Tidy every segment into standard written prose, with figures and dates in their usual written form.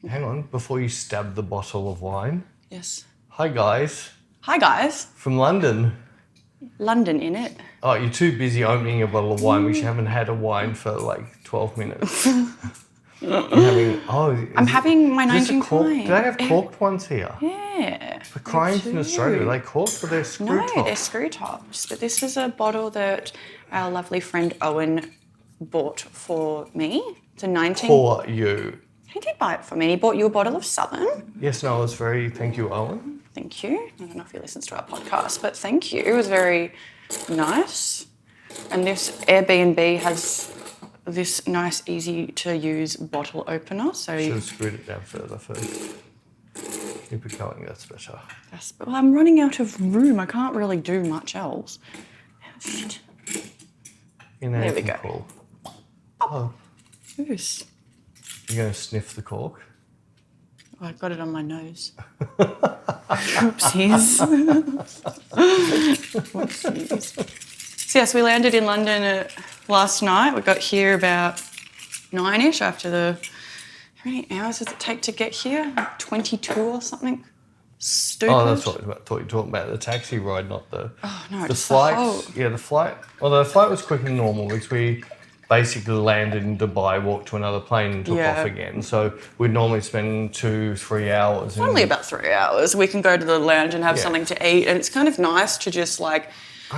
hang on, before you stab the bottle of wine. Yes. Hi, guys. Hi, guys. From London. London, innit? Oh, you're too busy opening a bottle of wine. We haven't had a wine for like 12 minutes. I'm having my 19 Do they have corked ones here? Yeah. The Crimes in Australia, are they corked or they're screw tops? No, they're screw tops. But this is a bottle that our lovely friend Owen bought for me. It's a 19... For you. He did buy it for me. He bought you a bottle of Southern. Yes, no, I was very... Thank you, Owen. Thank you. I don't know if he listens to our podcast, but thank you. It was very nice. And this Airbnb has this nice, easy-to-use bottle opener. So Should have screwed it down further first. Keep it going, that's better. Well, I'm running out of room. I can't really do much else. Shit. There we go. Call. Oh. Yes. You're going to sniff the cork? Oh, I got it on my nose. Oopsies. Whoopsies. So yes, we landed in London last night. We got here about 9-ish after the... How many hours does it take to get here? Like 22 or something? Stupid. Oh, that's what I thought you were talking about, the taxi ride, not the... Oh, no, the just flight. the whole... Yeah, the flight... Although the flight was quicker than normal because we basically landed in Dubai, walked to another plane and took off again. So we'd normally spend 2-3 hours. It's only about 3 hours. We can go to the lounge and have something to eat, and it's kind of nice to just like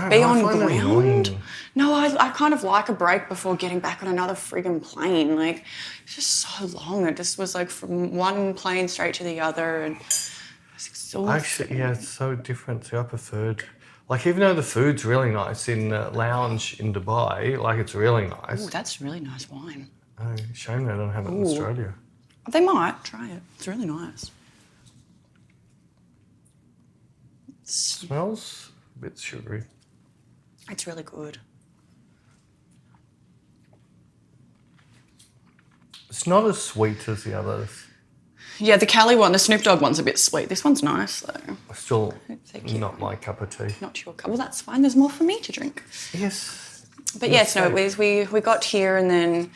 be on ground. No, I kind of like a break before getting back on another friggin' plane. Like, it's just so long. It just was like from one plane straight to the other, and it's exhausting. Actually, yeah, it's so different. So I preferred... Like, even though the food's really nice in the lounge in Dubai, like, it's really nice. Oh, that's really nice wine. Oh, shame they don't have it in Australia. They might. Try it. It's really nice. Smells a bit sugary. It's really good. It's not as sweet as the others. Yeah, the Cali one, the Snoop Dogg one's a bit sweet. This one's nice, though. Still not my cup of tea. Not your cup. Well, that's fine. There's more for me to drink. Yes. But yes, no, we got here and then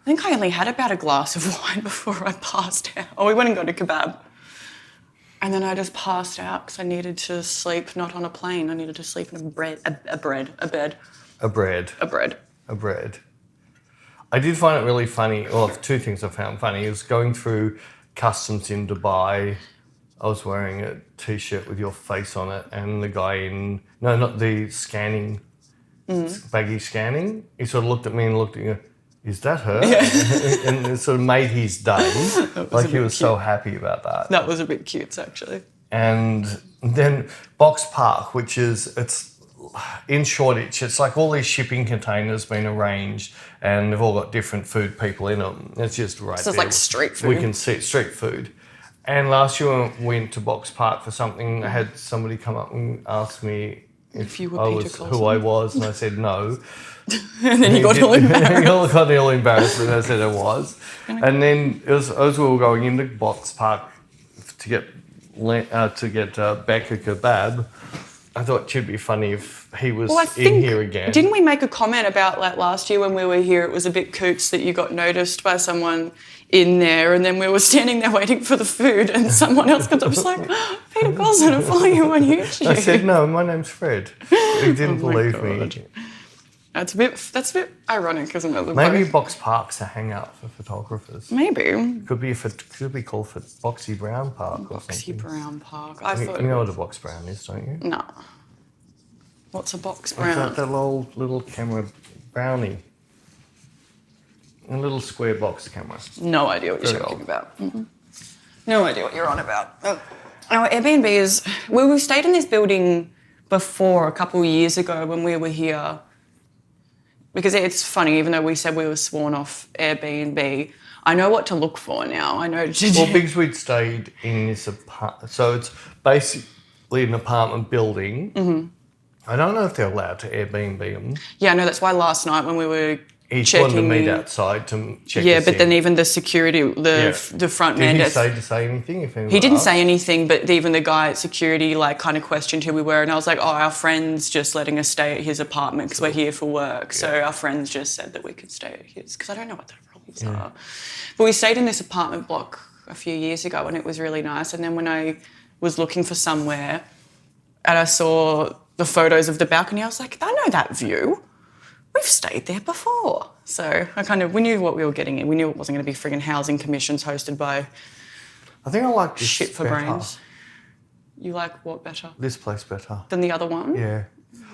I think I only had about a glass of wine before I passed out. Oh, we went and got a kebab. And then I just passed out because I needed to sleep not on a plane. I needed to sleep in a bed. I did find it really funny. Well, two things I found funny is going through customs in Dubai. I was wearing a T-shirt with your face on it, and the guy in... No, not the scanning, baggy scanning. He sort of looked at me and looked at you. Is that her? Yeah. And it sort of made his day. Like, he was so happy about that. That was a bit cute, actually. And then Box Park, which is... It's in Shoreditch. It's like all these shipping containers been arranged and they've all got different food people in them. It's just right so there. It's like street food. We can see street food. And last year we went to Box Park for something. I had somebody come up and ask me if you were Peter who I was, and I said no. And then he got all embarrassed. He got all embarrassed when I said I was. And then as we were going into Box Park to get Bec a kebab, I thought it should be funny if he was in here again. Didn't we make a comment about that last year when we were here? It was a bit coots that you got noticed by someone in there, and then we were standing there waiting for the food, and someone else comes up and was like, Peter Colson, I follow you on YouTube. I said, no, my name's Fred. He didn't believe me. That's a bit ironic, isn't it? Maybe Box Park's a hangout for photographers. Maybe. Could be called for Boxy Brown Park or something. Boxy Brown Park. You know what a box brown is, don't you? No. What's a box brown? It's that little camera brownie. A little square box camera. No idea what you're talking about. Mm-hmm. No idea what you're on about. Our Airbnb is... Well, we stayed in this building before a couple of years ago when we were here. Because it's funny, even though we said we were sworn off Airbnb, I know what to look for now. I know... Well, because we'd stayed in this apartment... So it's basically an apartment building. Mm-hmm. I don't know if they're allowed to Airbnb them. Yeah, no, that's why last night when we were Each checking... wanted to meet outside to check Yeah, us but in. then even the security, the front man... Did he say anything? He didn't say anything, but even the guy at security kind of questioned who we were, and I was like, oh, our friend's just letting us stay at his apartment because we're here for work. Yeah. So our friends just said that we could stay at his, because I don't know what the rules are. But we stayed in this apartment block a few years ago, and it was really nice. And then when I was looking for somewhere and I saw the photos of the balcony, I was like, I know that view. We've stayed there before. So we knew what we were getting in. We knew it wasn't going to be frigging housing commissions hosted by I think I like this shit for better. brains. You like what better? This place better. Than the other one? Yeah.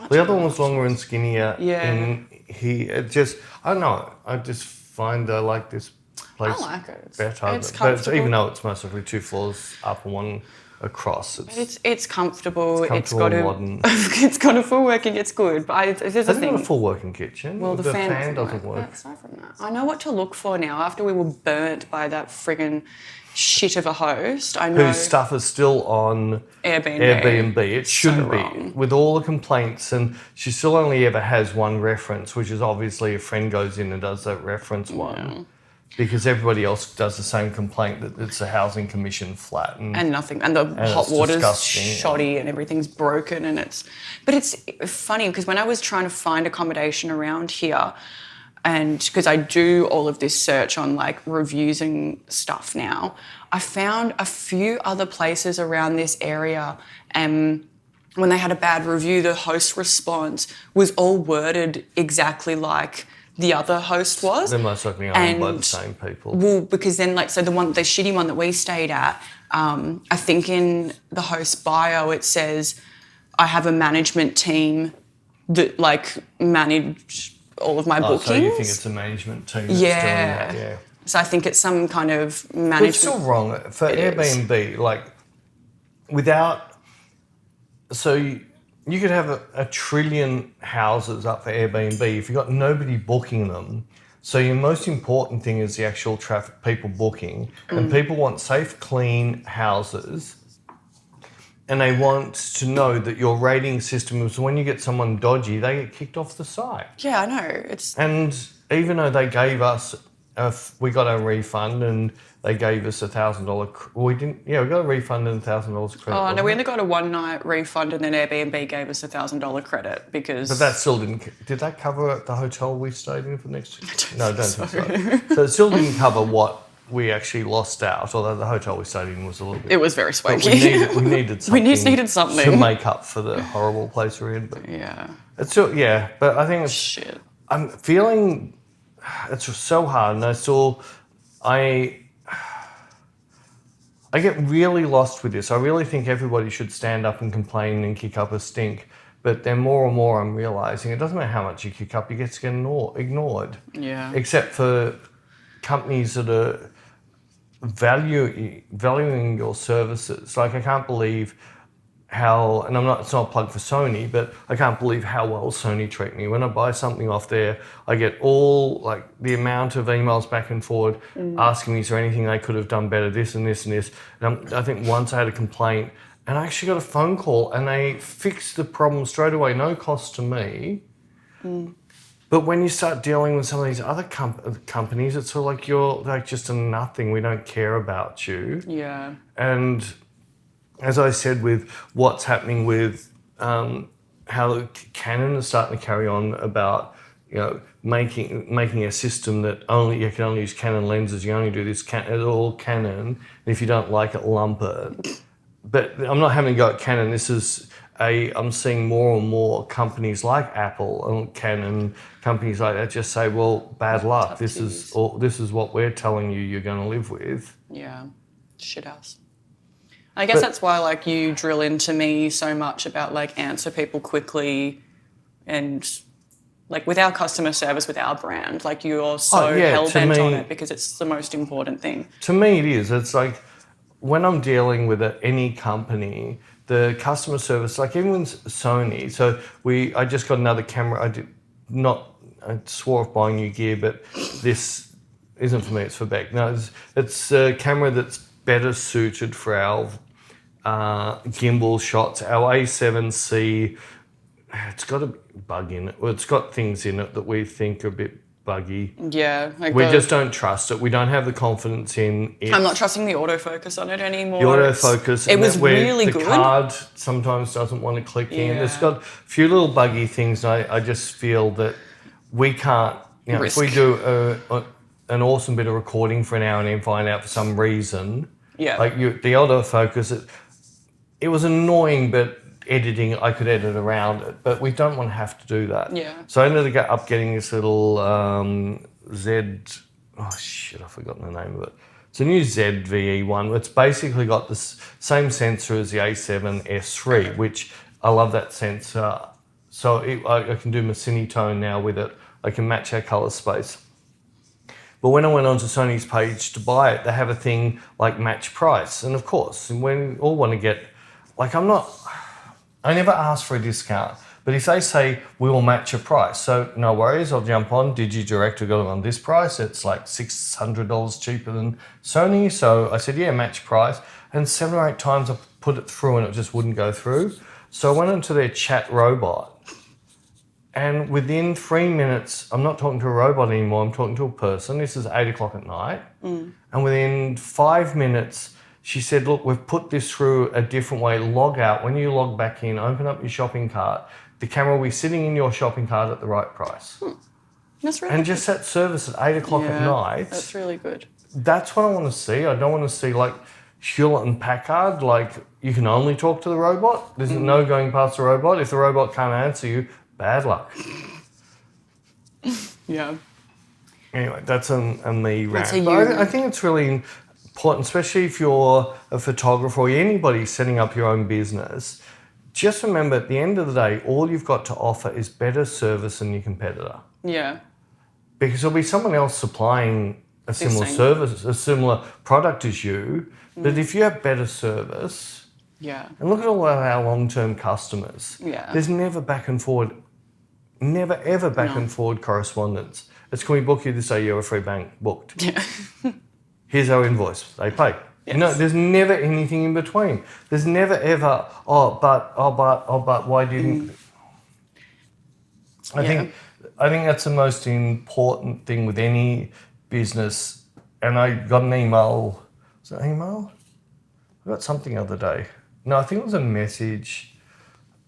The other one was longer and skinnier. Yeah. And I don't know, I just find I like this place I like it. better. It's comfortable. Even though it's mostly 2 floors up and 1 across. It's comfortable. It's got a modern. It's got a full working. It's good, but there's a thing. Got a full working kitchen. Well, the fan doesn't work. Aside from that, I know what to look for now. After we were burnt by that friggin' shit of a host, I know Whose stuff is still on Airbnb. It shouldn't be. With all the complaints, and she still only ever has one reference, which is obviously a friend goes in and does that reference one. Because everybody else does the same complaint that it's a housing commission flat and nothing, and the hot water's disgusting, shoddy and everything's broken, and it's funny because when I was trying to find accommodation around here, and because I do all of this search on like reviews and stuff now, I found a few other places around this area, and when they had a bad review, the host response was all worded exactly like the other host was. They're most likely owned by the same people. Well, because then, the shitty one that we stayed at, I think in the host bio it says, I have a management team that manage all of my bookings. So you think it's a management team that's doing that? Yeah. So I think it's some kind of management. But it's still wrong for Airbnb. You could have a trillion houses up for Airbnb if you've got nobody booking them. So your most important thing is the actual traffic, people booking. And people want safe, clean houses. And they want to know that your rating system is when you get someone dodgy, they get kicked off the site. Yeah, I know. And even though they gave us, we got a refund and they gave us $1,000. We didn't. Yeah, we got a refund and $1,000 credit. Oh no, we only got a one-night refund, and then Airbnb gave us $1,000 credit because. But that still didn't. Did that cover the hotel we stayed in for next year? No, I don't think so. So it still didn't cover what we actually lost out. Although the hotel we stayed in was a little bit. It was very swanky. We needed something. needed something to make up for the horrible place we're in. But yeah. It's still but I think it's shit. I'm feeling it's so hard, and I get really lost with this. I really think everybody should stand up and complain and kick up a stink. But then more and more I'm realising it doesn't matter how much you kick up, you get to get ignored. Yeah. Except for companies that are valuing your services. Like I can't believe how, and it's not a plug for Sony, but I can't believe how well Sony treat me. When I buy something off there, I get all the amount of emails back and forward asking me, is there anything they could have done better, this and this and this. And I think once I had a complaint and I actually got a phone call and they fixed the problem straight away, no cost to me. But when you start dealing with some of these other companies, it's sort of like you're just a nothing. We don't care about you. Yeah. And as I said, with what's happening with how Canon is starting to carry on about making a system that you can only use Canon lenses. You only do this. It's all Canon. And if you don't like it, lump it. But I'm not having a go at Canon. I'm seeing more and more companies like Apple and Canon, companies like that, just say, "Well, bad luck. This is what we're telling you're going to live with." Yeah, shit house. I guess that's why you drill into me so much about answer people quickly, and with our customer service, with our brand, you're so hell bent on it because it's the most important thing. To me, it is. It's when I'm dealing with any company, the customer service, even with Sony. So I just got another camera. I swore off buying new gear, but this isn't for me. It's for Bec. No, it's a camera that's better suited for our gimbal shots. Our A7C, it's got a bug in it. Well, it's got things in it that we think are a bit buggy. Yeah. We just don't trust it. We don't have the confidence in it. I'm not trusting the autofocus on it anymore. The autofocus. It was really good. The card sometimes doesn't want to click in. It's got a few little buggy things. And I just feel that we can't, if we do an awesome bit of recording for an hour and then find out for some reason. Yeah. Like the autofocus, it was annoying, but editing, I could edit around it. But we don't want to have to do that. Yeah. So I ended up getting this little I've forgotten the name of it. It's a new ZVE one. It's basically got the same sensor as the A7S3, which I love that sensor. So I can do my Cinetone now with it. I can match our colour space. But when I went onto Sony's page to buy it, they have a thing like match price. And of course, when we all want to get, like I never ask for a discount. But if they say, we will match a price, so no worries, I'll jump on. DigiDirect, we got it on this price. It's like $600 cheaper than Sony. So I said, yeah, match price. And 7 or 8 times I put it through and it just wouldn't go through. So I went into their chat robot. And within 3 minutes, I'm not talking to a robot anymore, I'm talking to a person. This is 8 o'clock at night. And within 5 minutes, she said, look, we've put this through a different way. Log out. When you log back in, open up your shopping cart. The camera will be sitting in your shopping cart at the right price. That's really And good. just that service at 8 o'clock at night. That's really good. That's what I want to see. I don't want to see like Hewlett and Packard, like you can only talk to the robot. There's no going past the robot. If the robot can't answer you, bad luck. Yeah. Anyway, that's a me rant. That's a But you. I think it's really important, especially if you're a photographer or anybody setting up your own business. Just remember, at the end of the day, all you've got to offer is better service than your competitor. Yeah. Because there'll be someone else supplying a similar same. service, a similar product as you. But if you have better service, Yeah. and look at all of our long-term customers, Yeah. there's never back and forward, never ever back and forward correspondence. It's, can we book you this day? You're a free bank booked. Yeah. Here's our invoice. They pay. Yes. No, there's never anything in between. There's never ever, but why didn't... I think that's the most important thing with any business. And I got an email. Was it an email? I got something the other day. No, I think it was a message.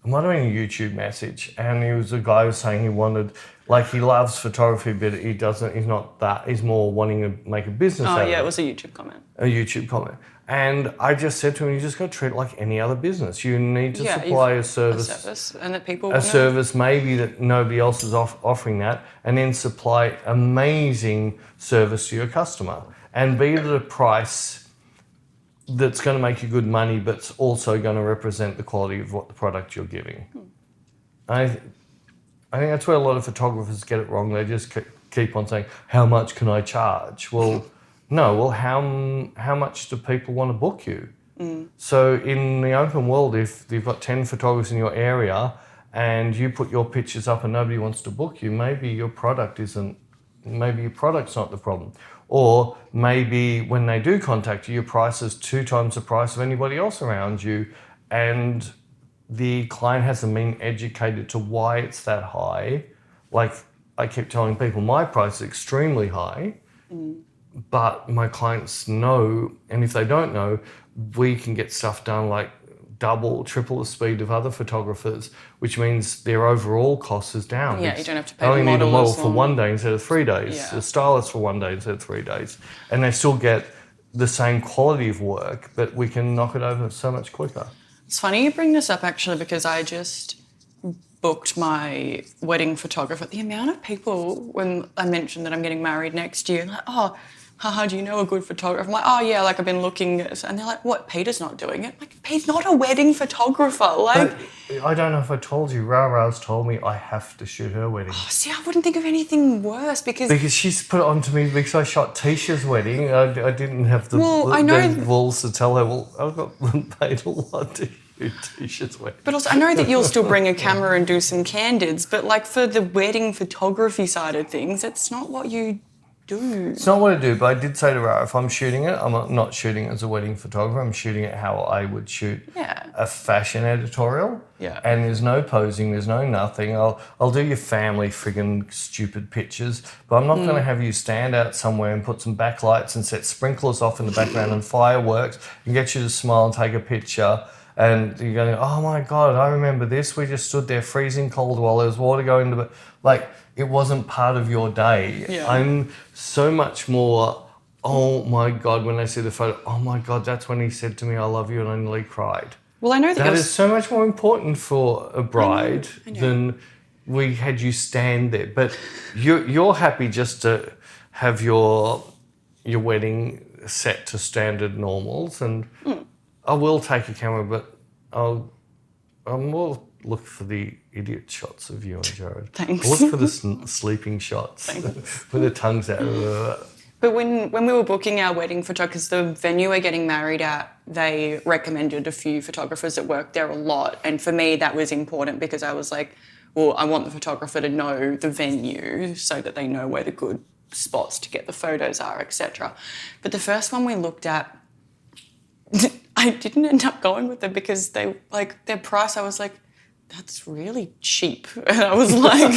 It might have been a YouTube message. And it was a guy who was saying he wanted, like he loves photography, but he's not that. He's more wanting to make a business out of it. It was a YouTube comment. A YouTube comment. And I just said to him, you just got to treat it like any other business. You need to Yeah, supply a A service, service, and that people a wanna- service maybe that nobody else is offering that, and then supply amazing service to your customer. And be at a price that's going to make you good money, but it's also going to represent the quality of what the product you're giving. I think that's where a lot of photographers get it wrong. They just keep on saying, how much can I charge? Well, no. Well, how much do people want to book you? So in the open world, if you've got 10 photographers in your area and you put your pictures up and nobody wants to book you, maybe your product's not the problem. Or maybe when they do contact you, your price is 2 times the price of anybody else around you, and the client hasn't been educated to why it's that high. Like I keep telling people, my price is extremely high, but my clients know, and if they don't know, we can get stuff done like double, triple the speed of other photographers, which means their overall cost is down. Yeah, you don't have to pay They only the need a model model as for long. 1 day instead of 3 days, Yeah. a stylist for 1 day instead of 3 days, and they still get the same quality of work, but we can knock it over so much quicker. It's funny you bring this up actually, because I just booked my wedding photographer. The amount of people when I mentioned that I'm getting married next year, like, oh, haha, do you know a good photographer? I'm like, oh yeah, like I've been looking, and they're like, what? Peter's not doing it. Like, he's not a wedding photographer. Like, But I don't know if I told you, Rara's told me I have to shoot her wedding. see, I wouldn't think of anything worse because She's put it on to me because I shot Tisha's wedding. I didn't have the balls to tell her, well, I've got paid a lot to shoot Tisha's wedding. But also, I know that you'll still bring a camera and do some candids, but like for the wedding photography side of things, it's not what you do. It's not what I do, but I did say to Rara, if I'm shooting it, I'm not shooting it as a wedding photographer. I'm shooting it how I would shoot a fashion editorial. Yeah. And there's no posing, there's no nothing. I'll do your family friggin' stupid pictures, but I'm not going to have you stand out somewhere and put some backlights and set sprinklers off in the background and fireworks and get you to smile and take a picture And you're going, oh my God, I remember this. We just stood there freezing cold while there was water going to the... Like, it wasn't part of your day. Yeah. I'm so much more, oh my God, when I see the photo, oh my God, that's when he said to me, I love you, and I nearly cried. Well, I know That is so much more important for a bride I know. than we had you stand there. But you're happy just to have your wedding set to standard normals, and I will take a camera, but I'll more look for the idiot shots of you and Jared. Thanks. I'll look for the sleeping shots with the tongues out. But when we were booking our wedding because the venue we're getting married at, they recommended a few photographers that work there a lot. And for me, that was important because I was like, well, I want the photographer to know the venue so that they know where the good spots to get the photos are, etc. But the first one we looked at, I didn't end up going with them because they, like, their price, I was like, that's really cheap. And I was like,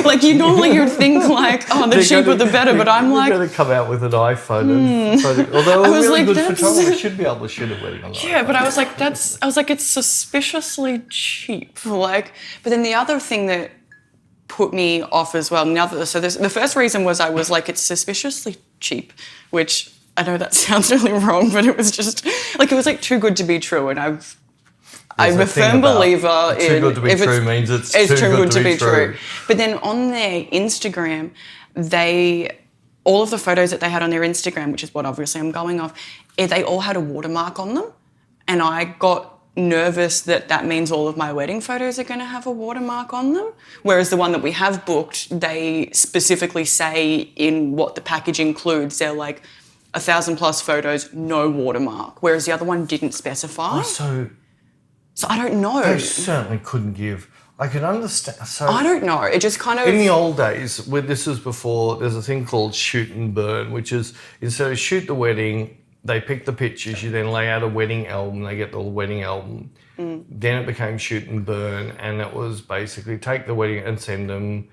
like you'd think like, oh, the cheaper the better, but I'm like... You're going to come out with an iPhone. And although a really good that's... photographer should be able to shoot a wedding on Yeah, iPhone. but I was like, it's suspiciously cheap. Like, but then the other thing that put me off as well, the first reason was I was like, it's suspiciously cheap, which I know that sounds really wrong, but it was just, like, it was like too good to be true, and I'm a firm believer in... Too good to be true means it's too good to be true. But then on their Instagram, all of the photos that they had on their Instagram, which is what obviously I'm going off, they all had a watermark on them. And I got nervous that means all of my wedding photos are going to have a watermark on them. Whereas the one that we have booked, they specifically say in what the package includes, they're like 1,000+ photos, no watermark. Whereas the other one didn't specify. Oh, so I don't know. They certainly couldn't give. I can understand. So I don't know. It just kind of... In the old days, when this was before, there's a thing called shoot and burn, which is instead of shoot the wedding, they pick the pictures, you then lay out a wedding album, they get the wedding album. Then it became shoot and burn, and it was basically take the wedding and send them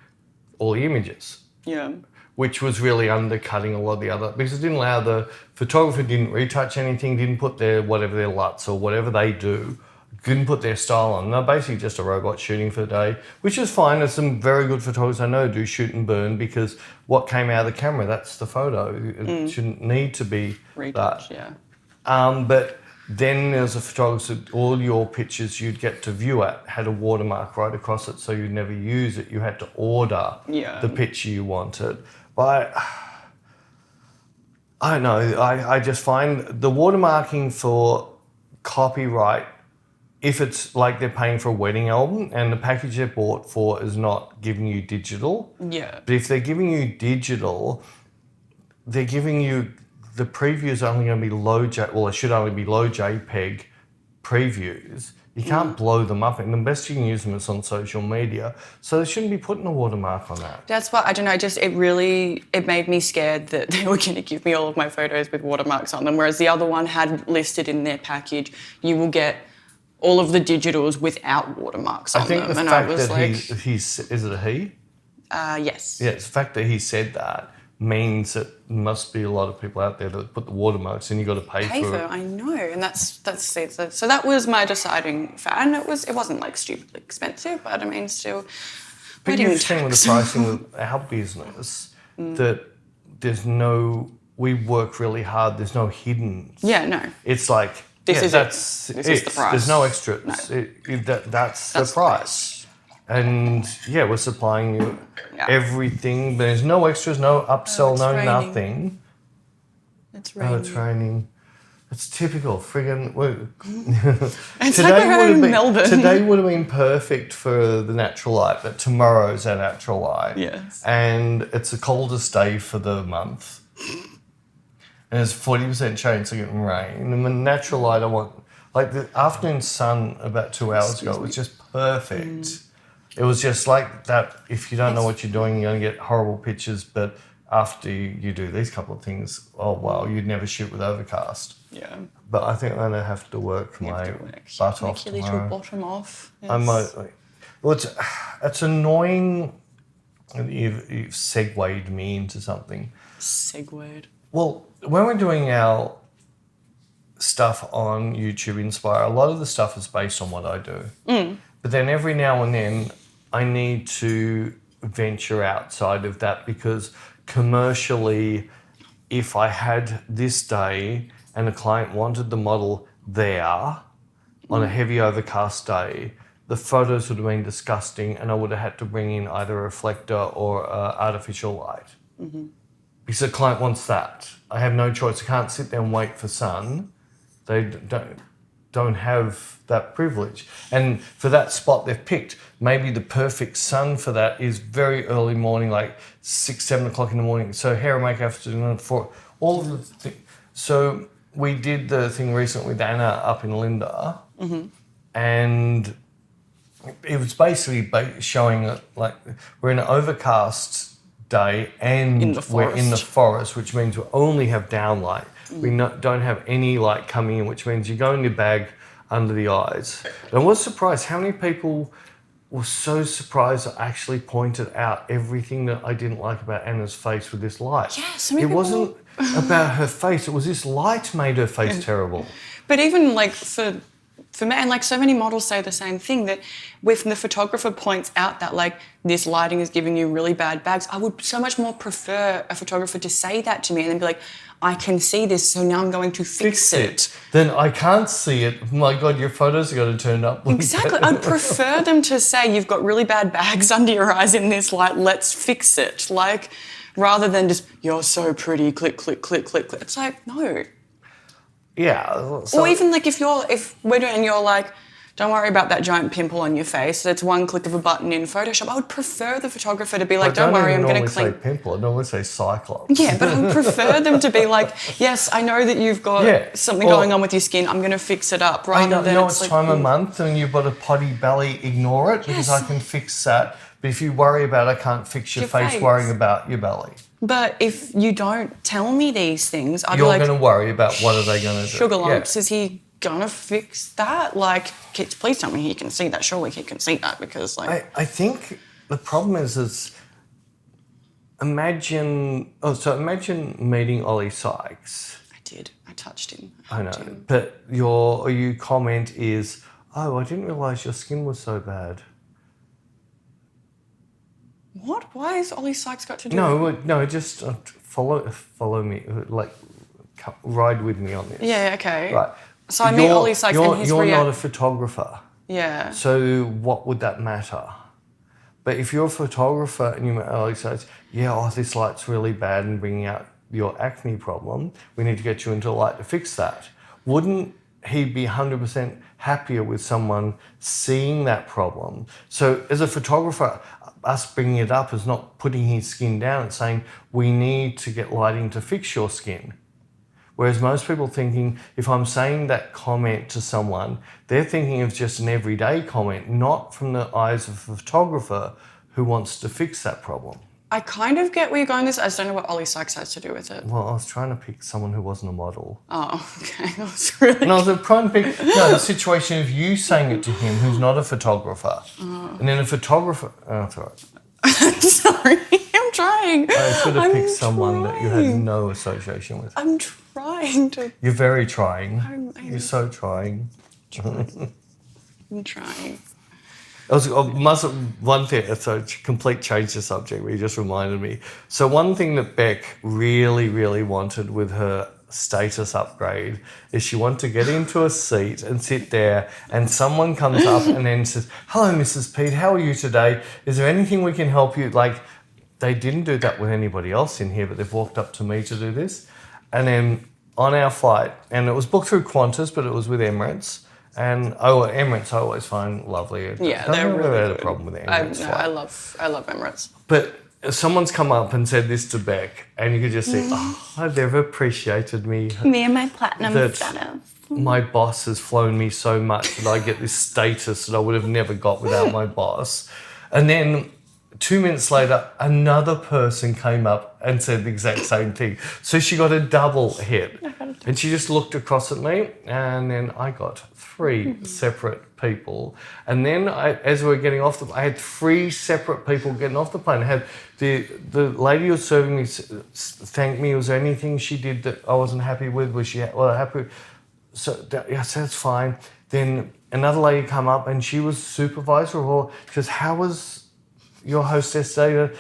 all the images. Yeah. Which was really undercutting a lot of the other, because it didn't allow the photographer didn't retouch anything, didn't put their LUTs or whatever they do, couldn't put their style on. They're basically just a robot shooting for the day, which is fine. There's some very good photographers I know do shoot and burn because what came out of the camera, that's the photo. It shouldn't need to be retouch, that. Yeah. But then there's a photographer, all your pictures you'd get to view at had a watermark right across it, so you'd never use it. You had to order the picture you wanted. But I don't know, I just find the watermarking for copyright, if it's like they're paying for a wedding album and the package they bought for is not giving you digital. Yeah. But if they're giving you digital, they're giving you the previews only going to be it should only be low JPEG previews. You can't blow them up, and the best you can use them is on social media. So they shouldn't be putting a watermark on that. That's why, I don't know, it made me scared that they were going to give me all of my photos with watermarks on them, whereas the other one had listed in their package, you will get all of the digitals without watermarks on them. I think the fact that he's is it a he? Yes. Yeah, it's the fact that he said that means that there must be a lot of people out there that put the watermarks and you got to pay for it. I know, and that's it. So that was my deciding factor, and it wasn't like stupidly expensive, but I mean still. But you've seen with the pricing with our business that we work really hard. There's no hidden. Yeah, no. It's like this is the price. There's no extras. No. That's the price. And yeah, we're supplying you everything. There's no extras, no upsell, no raining. nothing. It's raining. Oh, it's raining. It's typical. Friggin'. It's like we're in Melbourne. Today would have been perfect for the natural light, but tomorrow's our natural light. Yes. And it's the coldest day for the month. And there's 40% chance of getting rain. And the natural light I want, like the afternoon sun about 2 hours ago, was just perfect. It was just like that. If you don't know what you're doing, you're going to get horrible pictures. But after you do these couple of things, oh, wow, you'd never shoot with overcast. Yeah. But I think I'm going to have to work my butt off Make your little bottom off. Yes. Well, it's annoying that you've segued me into something. Segued. Well, when we're doing our stuff on YouTube Inspire, a lot of the stuff is based on what I do. But then every now and then I need to venture outside of that, because commercially, if I had this day and a client wanted the model there on a heavy overcast day, the photos would have been disgusting, and I would have had to bring in either a reflector or artificial light. Because the client wants that. I have no choice. I can't sit there and wait for sun. They don't have that privilege. And for that spot they've picked, maybe the perfect sun for that is very early morning, like 6, 7 o'clock in the morning. So hair and makeup afternoon for all of the things. So we did the thing recently with Anna up in Linda, and it was basically showing it like we're in an overcast day and we're in the forest, which means we only have downlight. We don't have any light coming in, which means you go in your bag under the eyes. And I was surprised how many people were so surprised I actually pointed out everything that I didn't like about Anna's face with this light. Yeah, so many it wasn't about her face, it was this light made her face terrible. But even like for me, and like so many models say the same thing, that if the photographer points out that like this lighting is giving you really bad bags, I would so much more prefer a photographer to say that to me and then be like, I can see this, so now I'm going to fix it. Then I can't see it. My God, your photos are going to turn up. Exactly. I'd prefer them to say, you've got really bad bags under your eyes in this light, let's fix it. Like, rather than just, you're so pretty, click, click, click, click, click. It's like, no. Yeah. So, or even like if we're doing, and you're like, don't worry about that giant pimple on your face. It's one click of a button in Photoshop. I would prefer the photographer to be like, don't worry, I'm going to clean. I don't say pimple. I normally say cyclops. Yeah, but I would prefer them to be like, yes, I know that you've got something going on with your skin. I'm going to fix it up. Rather than it's like, time of month and you've got a potty belly. Ignore it because I can fix that. But if you worry about it, I can't fix your face worrying about your belly. But if you don't tell me these things, I'd be like... You're going to worry about what are they going to do. Sugar lumps, is he going to fix that? Like, kids, please tell me he can see that. Surely he can see that because, like... I think the problem is imagine meeting Ollie Sykes. I did. I touched him. I know. But your comment is, oh, I didn't realise your skin was so bad. What? Why has Ollie Sykes got to do with it? No, just follow me, like ride with me on this. Yeah, okay. Right. So I meet Ollie Sykes and his You're not a photographer. Yeah. So what would that matter? But if you're a photographer and you meet Ollie Sykes, this light's really bad and bringing out your acne problem, we need to get you into light to fix that. Wouldn't he be 100% happier with someone seeing that problem? So as a photographer, us bringing it up is not putting his skin down. It's saying we need to get lighting to fix your skin. Whereas most people thinking, if I'm saying that comment to someone, they're thinking of just an everyday comment, not from the eyes of a photographer who wants to fix that problem. I kind of get where you're going with this. I just don't know what Ollie Sykes has to do with it. Well, I was trying to pick someone who wasn't a model. Oh, okay. I was really... And I was trying to pick the situation of you saying it to him who's not a photographer. And then a photographer... Oh, that's all right. Sorry, I'm trying. I should have picked someone that you had no association with. I'm trying to... You're very trying. You're so trying. I'm trying. One thing, so complete change the subject, where you just reminded me. So one thing that Bec really, really wanted with her status upgrade is she wanted to get into a seat and sit there and someone comes up and then says, hello, Mrs. Pete, how are you today? Is there anything we can help you? Like, they didn't do that with anybody else in here, but they've walked up to me to do this. And then on our flight, and it was booked through Qantas, but it was with Emirates. And Emirates I always find lovely. Yeah, they're really good. I had a problem with Emirates. I love Emirates. But someone's come up and said this to Bec, and you could just see, they've appreciated me. Me and my platinum status. My boss has flown me so much that I get this status that I would have never got without my boss. And then 2 minutes later, another person came up and said the exact same thing. So she got a double hit. And she just looked across at me, and then I got 3 separate people. And then as we were getting off, I had 3 separate people getting off the plane. I had the lady who was serving me thanked me. Was there anything she did that I wasn't happy with? Was she happy with? I said, that's fine. Then another lady come up and she was supervisor of all. She goes, how was your hostess day?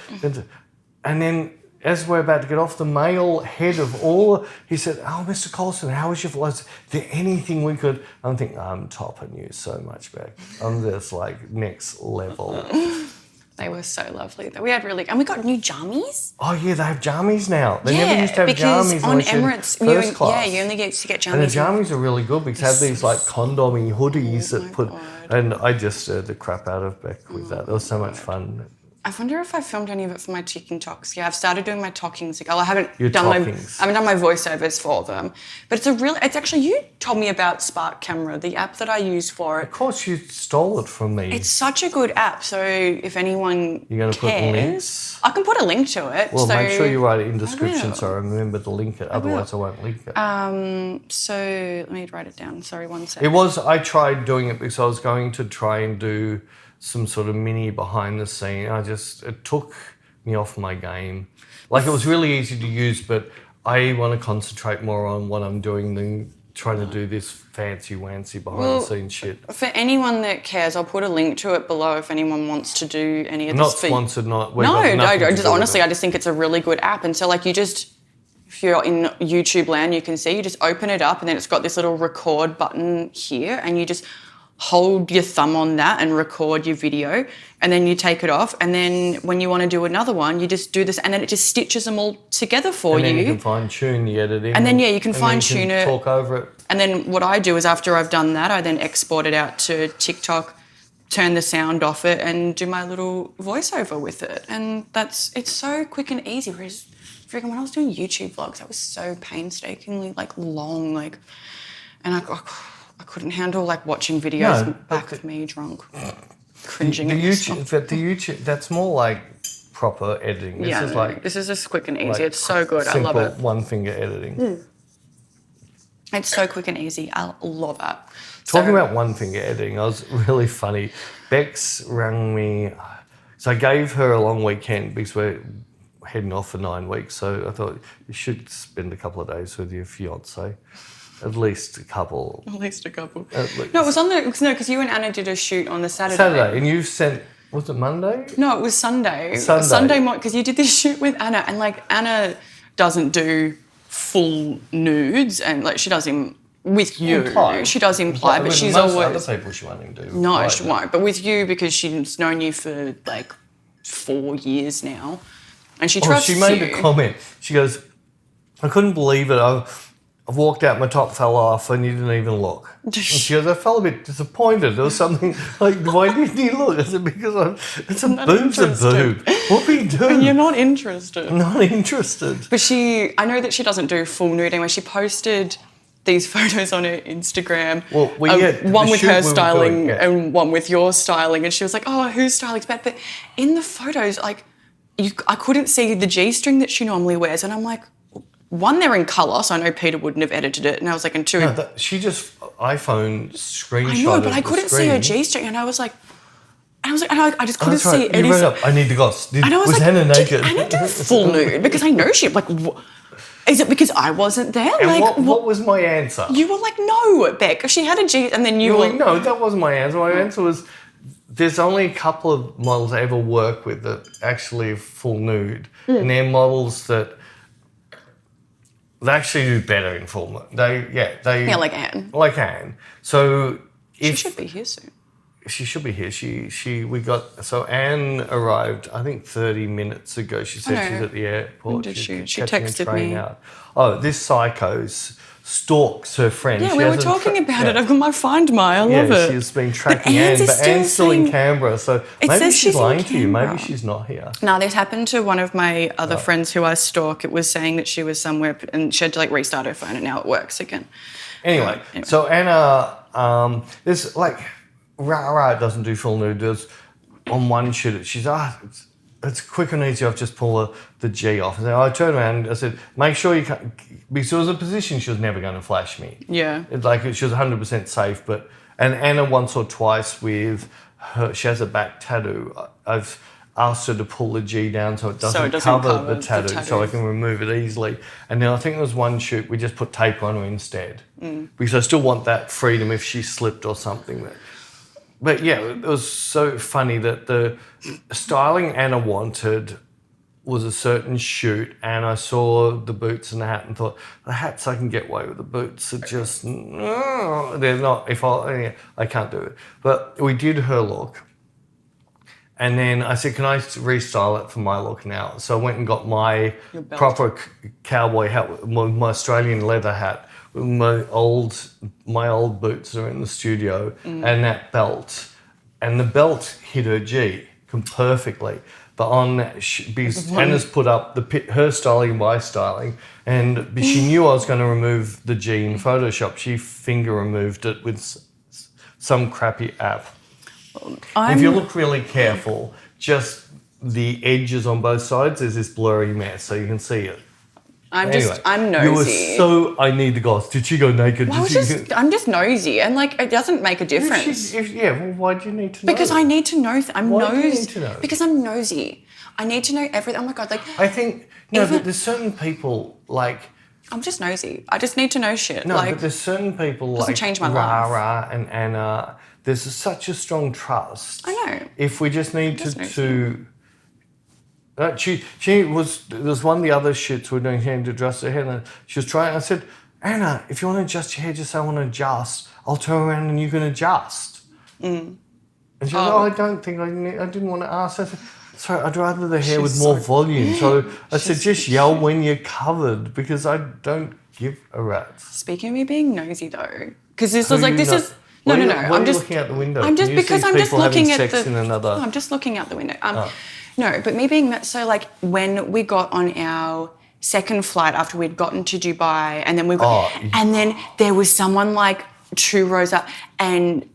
And then as we're about to get off, the male head of all, he said, oh, Mr. Colson, how was your flight? Is there anything we could? I'm thinking, I'm topping you so much, Bec. I'm just like next level. They were so lovely. We had and we got new jammies. Oh yeah, they have jammies now. They never used to have jammies on Emirates, first class. you only get to get jammies. And the jammies are really good because they have these like condomy hoodies that put. God. And I just stirred the crap out of Bec with that. It was so much fun. I wonder if I filmed any of it for my TikToks. Yeah, I've started doing my talkings. I haven't Your done talkings. I haven't done my voiceovers for them. But it's actually, you told me about Spark Camera, the app that I use for it. Of course, you stole it from me. It's such a good app. So if anyone You're going to put links? I can put a link to it. Well, so make sure you write it in description will. so I remember to link it. Otherwise, I won't link it. So let me write it down. Sorry, 1 second. I tried doing it because I was going to try and do some sort of mini behind the scene. It took me off my game. Like, it was really easy to use, but I want to concentrate more on what I'm doing than trying to do this fancy-wancy behind-the-scenes shit. For anyone that cares, I'll put a link to it below if anyone wants to do any of this. Not sponsored, honestly, I just think it's a really good app. And so, like, if you're in YouTube land, you can see, you just open it up and then it's got this little record button here and you just hold your thumb on that and record your video, and then you take it off, and then when you want to do another one, you just do this, and then it just stitches them all together for you. And then you can fine-tune the editing. And then, you can fine-tune it. Talk over it. And then what I do is after I've done that, I then export it out to TikTok, turn the sound off it, and do my little voiceover with it. And it's so quick and easy. Whereas, freaking, when I was doing YouTube vlogs, that was so painstakingly, long, and I couldn't handle watching videos back of me drunk, cringing. The YouTube, that's more like proper editing. This is just quick and easy. It's so good. I love it. One-finger editing. It's so quick and easy. I love it. Talking about one-finger editing, it was really funny. Bex rang me. So I gave her a long weekend because we're heading off for 9 weeks. So I thought you should spend a couple of days with your fiancé. At least a couple. No, it was on because you and Anna did a shoot on the Saturday. And you sent, was it Monday? No, it was Sunday. Sunday morning, because you did this shoot with Anna, and Anna doesn't do full nudes, and she does him with you. She does imply, but she's always. Other people she won't do. No, she won't. But with you, because she's known you for 4 years now, and she trusts you. She made a comment. She goes, I couldn't believe it. I've walked out, my top fell off, and you didn't even look. And she goes, I felt a bit disappointed. There was something why didn't you look? I said, because it's a boob's a boob. What we do? And you're not interested. Not interested. But I know that she doesn't do full nude anyway. She posted these photos on her Instagram. Well, one with her styling and one with your styling. And she was like, oh, whose styling's bad? But in the photos, I couldn't see the G-string that she normally wears. And I'm like, one, they're in colour, so I know Peter wouldn't have edited it. And I was like, and two... No, she just iPhone screenshot. I know, but I couldn't see her G-string. And I was like, I just couldn't see any... You wrote up, I need the goss. And I was like, Hannah naked? Did Anna do full nude? Because I know she... Is it because I wasn't there? And what was my answer? You were like, no, Bec. She had a G... And then you were... like, no, that wasn't my answer. My answer was... There's only a couple of models I ever work with that actually are full nude. And they're models that... They actually do better in full nude. Yeah, like Anne. Like Anne. So she should be here soon. She should be here. So Anne arrived, I think 30 minutes ago. She said she's at the airport. When did she? She texted me. Out. Oh, this psycho stalks her friend. Yeah, we were talking about it. I've got my Find My. I love it. She's been tracking Anne, but Anne's still in Canberra. So maybe she's lying to you. Maybe she's not here. No, this happened to one of my other friends who I stalk. It was saying that she was somewhere and she had to restart her phone and now it works again. Anyway. So Anna, there's Rara doesn't do full nude. There's on one shoot, she's it's quick and easy. I've just pulled the G off. And I turned around and I said, make sure you can't, because it was a position she was never going to flash me. Yeah. She was 100% safe. And Anna once or twice with her, she has a back tattoo. asked her to pull the G down so it doesn't, cover the tattoo, so I can remove it easily. And then I think there was one shoot we just put tape on her instead, because I still want that freedom if she slipped or something. But yeah, it was so funny that the styling Anna wanted was a certain shoot, and I saw the boots and the hat and thought, the hats I can get away with, the boots are just, they're not, I can't do it. But we did her look, and then I said, can I restyle it for my look now? So I went and got my proper cowboy hat, my Australian leather hat, my old boots are in the studio, and that belt. And the belt hit her G perfectly. But on that, because Anna's put up her styling, my styling, and she knew I was going to remove the G in Photoshop. She finger removed it with some crappy app. If you look really careful, just the edges on both sides, there's this blurry mess, so you can see it. I'm nosy. You were so, I need the gloss. Did she go naked? Well, I'm just nosy, and like it doesn't make a difference. Well, why do you need to know? Because I need to know. I'm why nosy. Do you need to know? Because I'm nosy. I need to know everything. Oh my God, like I think but there's certain people like. I'm just nosy. I just need to know shit. No, like, but there's certain people doesn't like change my life. Rara and Anna. There's such a strong trust. I know. If we just need to. There was one of the other shits we were doing here to adjust her hair, and she was trying. I said, Anna, if you want to adjust your hair, just say I want to adjust. I'll turn around and you can adjust. And she said, I don't think I didn't want to ask. I said, sorry, I'd rather the hair with more volume. So I said, just yell when you're covered, because I don't give a rat's. Speaking of me being nosy though, because this was like, this is. No. I'm just looking out the window. I'm just because I'm just looking at the. No, I'm just looking out the window. No, but me being so like when we got on our second flight after we'd gotten to Dubai, and then and then there was someone like 2 rows up, and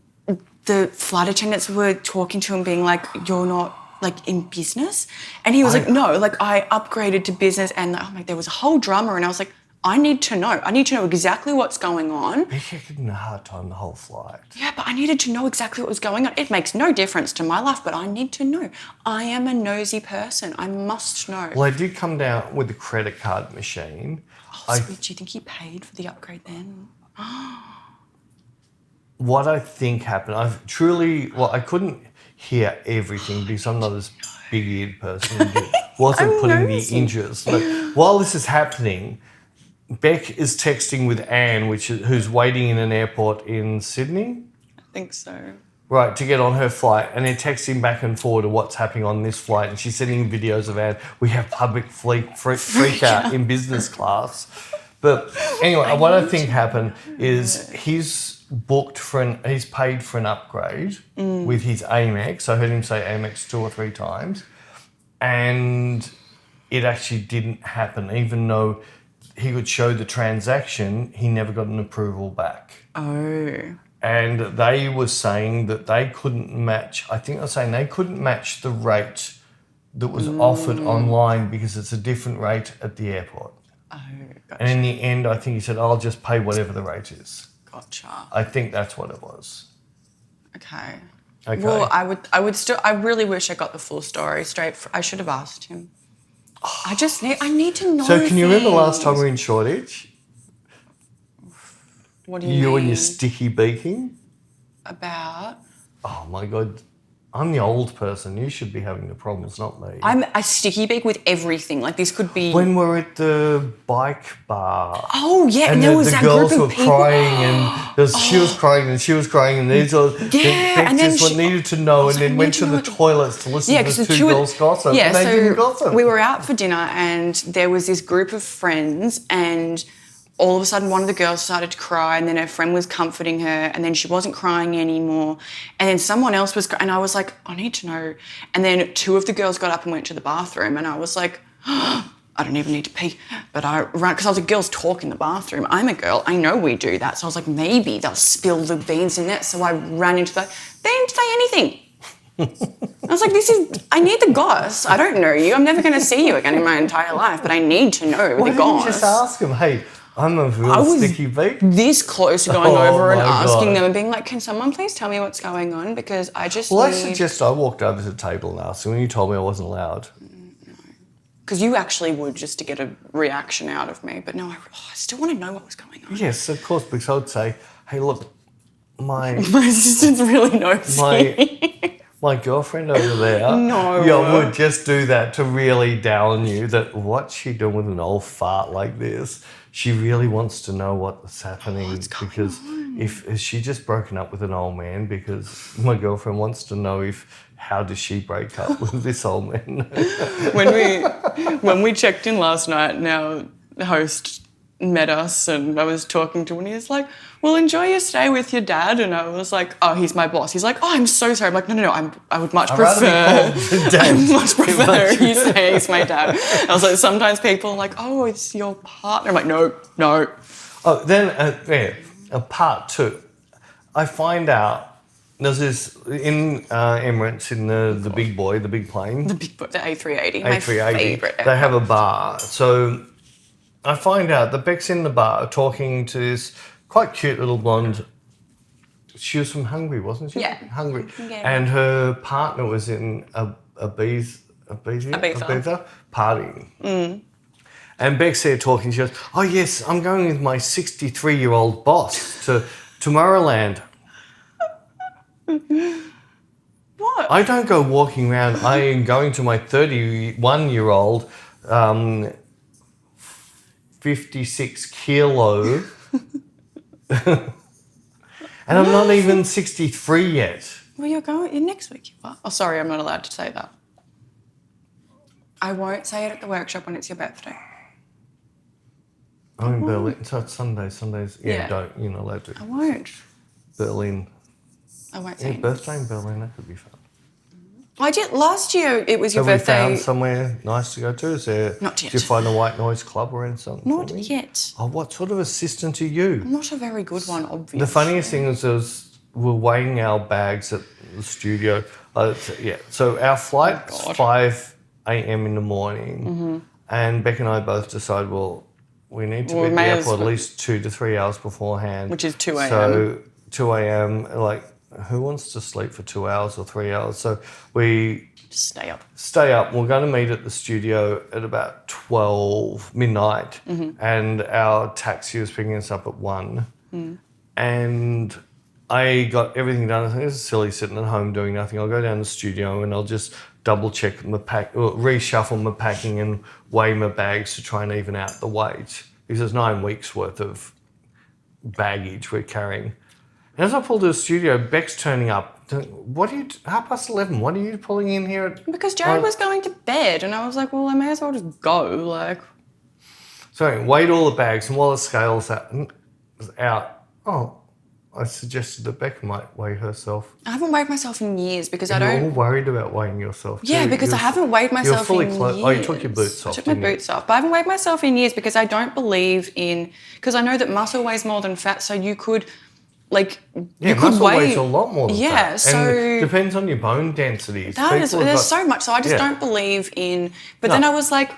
the flight attendants were talking to him, being like, "You're not like in business," and he was like, "No, like I upgraded to business," and there was a whole drama, and I was like, I need to know. I need to know exactly what's going on. You're getting a hard time the whole flight. Yeah, but I needed to know exactly what was going on. It makes no difference to my life, but I need to know. I am a nosy person. I must know. Well, I did come down with the credit card machine. Oh, sweet. Do you think he paid for the upgrade then? What I think happened, I couldn't hear everything because I'm not this big-eared person who wasn't putting the inches. But while this is happening, Bec is texting with Anne, who's waiting in an airport in Sydney. I think so. Right, to get on her flight, and they're texting back and forward of what's happening on this flight, and she's sending videos of Anne. We have public freak out in business class. But anyway, what I think happened is he's paid for an upgrade with his Amex. I heard him say Amex 2 or 3 times, and it actually didn't happen, even though he could show the transaction, he never got an approval back. Oh. And they were saying that they couldn't match, I think they were saying they couldn't match the rate that was offered online because it's a different rate at the airport. Oh, gotcha. And in the end, I think he said, I'll just pay whatever the rate is. Gotcha. I think that's what it was. Okay. Well, I really wish I got the full story straight. I should have asked him. I need to know. So can you remember last time we were in Shoreditch? What do you mean? You and your sticky beaking? About? Oh my God. I'm the old person. You should be having the problems, not me. I'm a sticky beak with everything. Like this could be... When we're at the bike bar. Oh, yeah. And there was that group of people. The girls were crying and she was crying and she was crying and these are... Yeah. And then she needed to know and then went to the toilets to listen to the 2 girls gossip. Yeah, and they didn't gossip. We were out for dinner and there was this group of friends and all of a sudden one of the girls started to cry and then her friend was comforting her and then she wasn't crying anymore and then someone else was and I was like, I need to know. And then 2 of the girls got up and went to the bathroom and I was like, I don't even need to pee. But I ran, because I was like, girls talk in the bathroom. I'm a girl. I know we do that. So I was like, maybe they'll spill the beans in it. So I ran into that. They didn't say anything. I was like, I need the goss. I don't know you. I'm never going to see you again in my entire life, but I need to know the goss. Why didn't you just ask them, hey, I'm a real sticky beak. This close to going over and my asking God. them and being like, can someone please tell me what's going on? Because I just Well, I need... suggest I walked over to the table and asked, and when you told me I wasn't allowed. Because you actually would, just to get a reaction out of me. But no, I still want to know what was going on. Yes, of course, because I would say, hey, look, my assistant's really nosy. my girlfriend over there. No. Yeah, would just do that to really down you that what's she doing with an old fart like this? She really wants to know what's happening because if she just broken up with an old man because my girlfriend wants to know how does she break up with this old man? When we checked in last night, now the host met us and I was talking to him and he was like, well, enjoy your stay with your dad. And I was like, oh, he's my boss. He's like, oh, I'm so sorry. I'm like, no, I would much prefer you say he's my dad. I was like, sometimes people are like, oh, it's your partner. I'm like, no. Oh, then part two. I find out there's this in Emirates in the big boy, the big plane. The A380, my favourite. They have a bar. So I find out that Bec's in the bar talking to this quite cute little blonde. She was from Hungary, wasn't she? Yeah. Hungary. Yeah. And her partner was in Ibiza partying. Mm. And Bec's there talking. She goes, oh, yes, I'm going with my 63-year-old boss to Tomorrowland. What? I don't go walking around. I am going to my 31-year-old 56 kilo. And I'm not even 63 yet. Well, you're next week. You are. Oh, sorry, I'm not allowed to say that. I won't say it at the workshop when it's your birthday. I'm in Berlin. So it's Sundays. Yeah. You're not allowed to. I won't. Berlin. I won't say anything. Birthday in Berlin, that could be fun. I did last year. It was your Have birthday. we found somewhere nice to go to? Not yet. Did you find a white noise club or something? Not yet. Oh, what sort of assistant are you? I'm not a very good one, obviously. The funniest thing is we're weighing our bags at the studio. So our flight's 5 a.m. in the morning, and Beck and I both decide, we need to be at the airport at least 2 to 3 hours beforehand. Which is 2 a.m. So 2 a.m., who wants to sleep for 2 hours or 3 hours? So we just stay up. We're going to meet at the studio at about 12 midnight, and our taxi was picking us up at 1. And I got everything done. I think it's silly sitting at home doing nothing. I'll go down to the studio and I'll just double check my pack, or reshuffle my packing and weigh my bags to try and even out the weight, because there's 9 weeks worth of baggage we're carrying. And as I pull to the studio, Beck's turning up. 11:30, what are you pulling in here at? Because Jared was going to bed and I was like, well, I may as well just go. So I weighed all the bags, and while the scale's out, I suggested that Beck might weigh herself. I haven't weighed myself in years because You're all worried about weighing yourself too. Yeah, because I haven't weighed myself in years. Oh, you took your boots off. I took my boots off. But I haven't weighed myself in years because I don't believe in... Because I know that muscle weighs more than fat, so you could... muscle weighs a lot more than fat. Yeah, so... And it depends on your bone density. There's so much, so I just don't believe in... But then I was like,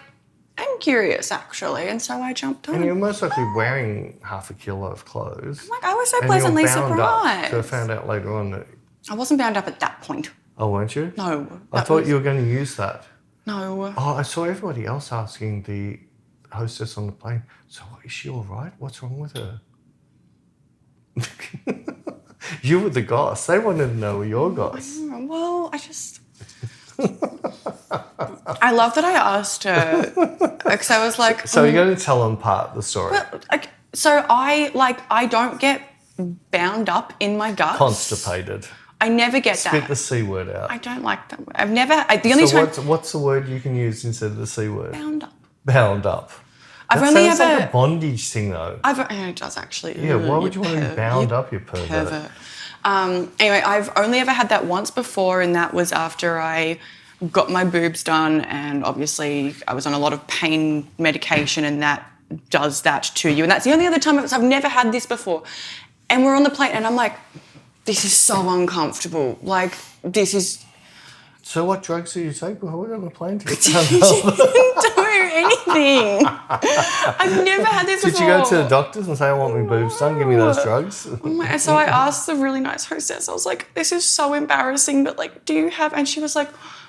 I'm curious, actually, and so I jumped on. And you're most likely wearing half a kilo of clothes. I was so pleasantly surprised. So I found out later on that... I wasn't bound up at that point. Oh, weren't you? No. I thought you were going to use that. No. Oh, I saw everybody else asking the hostess on the plane, so is she all right? What's wrong with her? You were the goss. They wanted to know your goss. Well, I love that I asked her because I was like... So you're going to tell them part of the story. Well, I don't get bound up in my guts. Constipated. I never get that. Spit the C word out. I don't like that. I've never... the only time... What's the word you can use instead of the C word? Bound up. Bound up. I've that only sounds ever... like a bondage thing, though. It does actually. Yeah, why would you want to be bound up, you pervert? Anyway, I've only ever had that once before, and that was after I got my boobs done, and obviously I was on a lot of pain medication, and that does that to you. And that's the only other time I've never had this before. And we're on the plane, and I'm like, this is so uncomfortable. This is... So what drugs do you take before we go on the plane to get Didn't do anything. I've never had this Did before. you go to the doctors and say, I want my boobs done, give me those drugs? So I asked the really nice hostess, I was like, this is so embarrassing, but like, do you have, and she was like,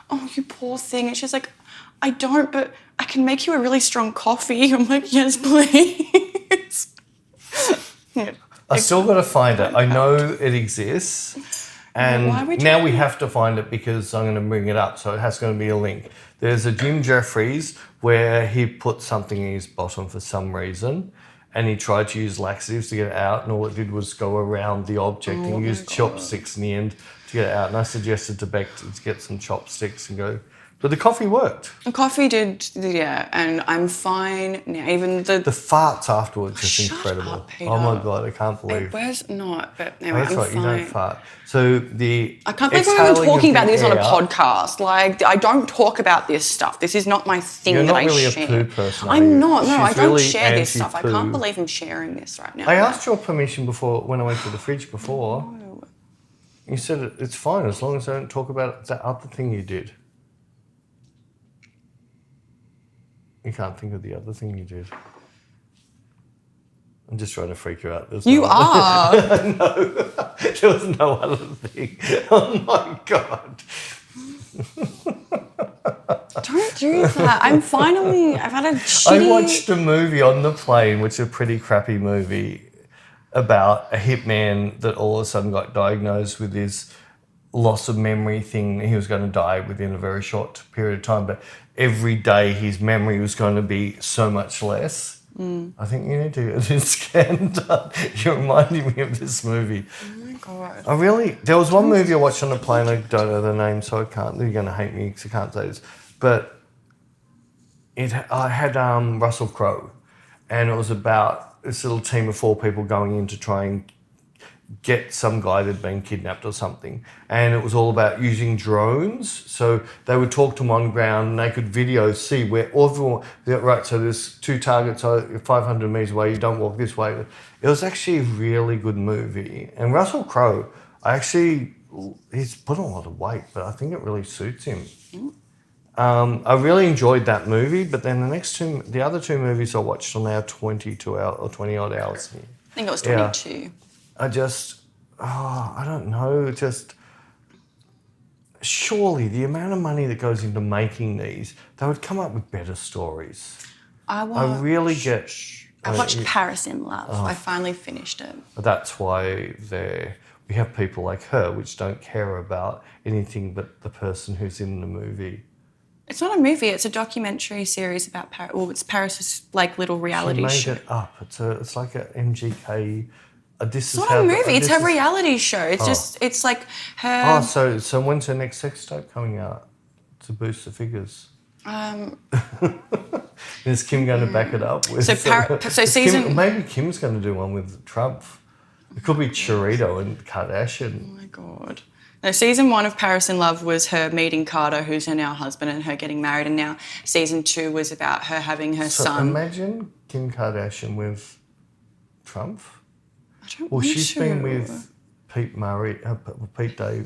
oh, you poor thing. And she's like, I don't, but I can make you a really strong coffee. I'm like, yes, please. Yeah. I still got to find it. I know it exists. And now we have to find it because I'm going to bring it up. So it has going to be a link. There's a Jim Jeffries where he put something in his bottom for some reason. And he tried to use laxatives to get it out. And all it did was go around the object and used chopsticks in the end to get it out. And I suggested to Bec to get some chopsticks and go. But the coffee worked. The coffee did, yeah, and I'm fine now. Even the farts afterwards is Shut incredible. up, Peter. Oh my God, I can't believe. Where's not? But anyway, That's I'm right, fine. you don't fart. So I can't believe we're even talking about this on a podcast. Like, I don't talk about this stuff. This is not my thing that I share. You're not really a poo person, are I'm you? not. No, I She's don't really share this stuff. I anti-poo. can't believe I'm sharing this right now. I asked your permission before when I went to the fridge before. No. You said it's fine as long as I don't talk about that other thing you did. You can't think of the other thing you did. I'm just trying to freak you out. You are. No, there was no other thing. Oh my God. Don't do that. I've had a shitty... I watched a movie on the plane, which is a pretty crappy movie, about a hitman that all of a sudden got diagnosed with this loss of memory thing. He was going to die within a very short period of time, but every day his memory was going to be so much less. I think you need to get this scan done. You're reminding me of this movie. Oh my God. There was one movie I watched on the plane, I don't know the name, so I can't, you're going to hate me because I can't say this, but I had Russell Crowe, and it was about this little team of 4 people going in to try and get some guy that had been kidnapped or something. And it was all about using drones. So they would talk to him on ground and they could see where everyone, right, so there's 2 targets 500 metres away, you don't walk this way. It was actually a really good movie. And Russell Crowe, he's put on a lot of weight, but I think it really suits him. I really enjoyed that movie, but then the other 2 movies I watched are now 22 hours or 20 odd hours. I think it was 22. Yeah. I don't know, surely the amount of money that goes into making these, they would come up with better stories. I watched Paris in Love. I finally finished it. That's why we have people like her which don't care about anything but the person who's in the movie. It's not a movie, it's a documentary series about Paris. Well, it's Paris' like little reality show. She made it up. It's like a MGK... It's not a movie, it's her reality show. It's just, it's like her... Oh, so when's her next sex tape coming out to boost the figures? Is Kim going to back it up? Maybe Kim's going to do one with Trump. It could be Chirito and Kardashian. Oh my God. No, season 1 of Paris in Love was her meeting Carter, who's her now husband, and her getting married. And now season 2 was about her having her son. Imagine Kim Kardashian with Trump. She's to. Been with Pete Murray, Pete Murray.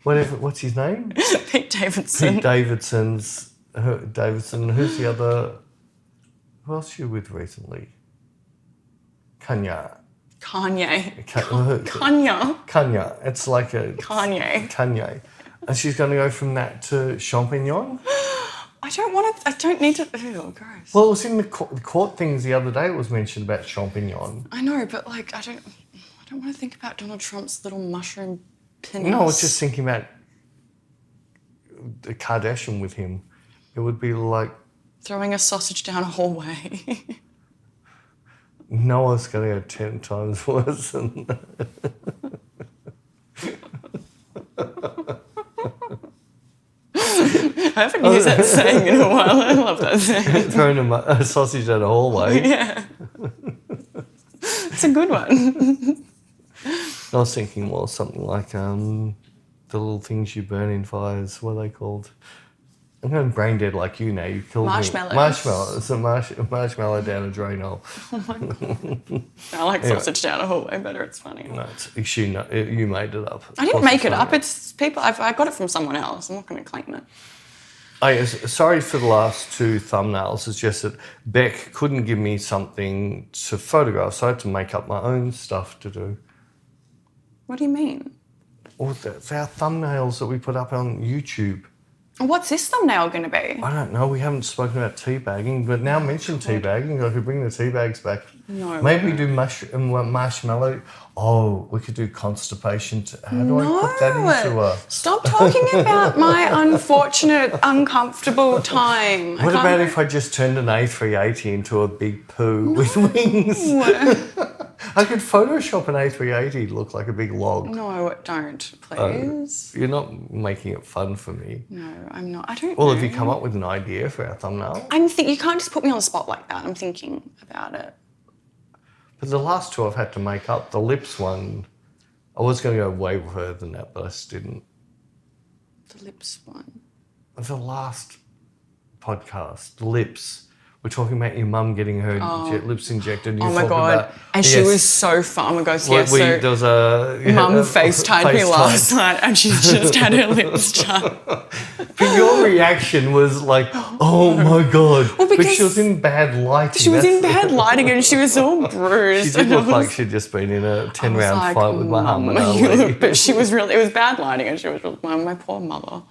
What's his name? Pete Davidson. Pete Davidson. Who's the other? Who else you with recently? Kanye. It's like a Kanye. And she's going to go from that to champignon? I don't need to. Oh, gross. Well, it was in the court things the other day. It was mentioned about champignon. I know, but like, I don't want to think about Donald Trump's little mushroom penis. No, I was just thinking about the Kardashian with him. It would be like throwing a sausage down a hallway. Noah's going to go 10 times worse than that. I haven't used that saying in a while. I love that saying. Throwing a sausage down a hallway. Yeah. It's a good one. I was thinking more something like the little things you burn in fires. What are they called? I'm going brain dead like you now. You killed Marshmallows. me. Marshmallow. It's a marshmallow down a drain hole. Oh my God. I like sausage down a hole way better. It's funny. No, you made it up. I didn't make it up. It's people. I got it from someone else. I'm not going to claim it. Sorry for the last two thumbnails. It's just that Bec couldn't give me something to photograph, so I had to make up my own stuff to do. What do you mean? Well, that's our thumbnails that we put up on YouTube. What's this thumbnail going to be? I don't know. We haven't spoken about teabagging, but now mention teabagging. I could bring the tea bags back. No. Maybe we do marshmallow. Oh, we could do constipation. How do I put that into a... Stop talking about my unfortunate, uncomfortable time. What about if I just turned an A380 into a big poo with wings? I could Photoshop an A380 to look like a big log. No, don't, please. You're not making it fun for me. No, I'm not. I don't Well, know. have you come up with an idea for our thumbnail? You can't just put me on the spot like that. I'm thinking about it. But the last two I've had to make up. The lips one, I was going to go way further than that, but I just didn't. The lips one. The last podcast, the lips. We're talking about your mum getting her lips injected. Oh my God. And she was so fun. Oh my God. Yes, there was a... Mum FaceTimed me last night and she's just had her lips done. But your reaction was like, oh my God. Well, because she was in bad lighting. She was in bad lighting and she was all bruised. She did look like she'd just been in a 10-round fight with Muhammad Ali. But she was really... It was bad lighting and she was really... My poor mother.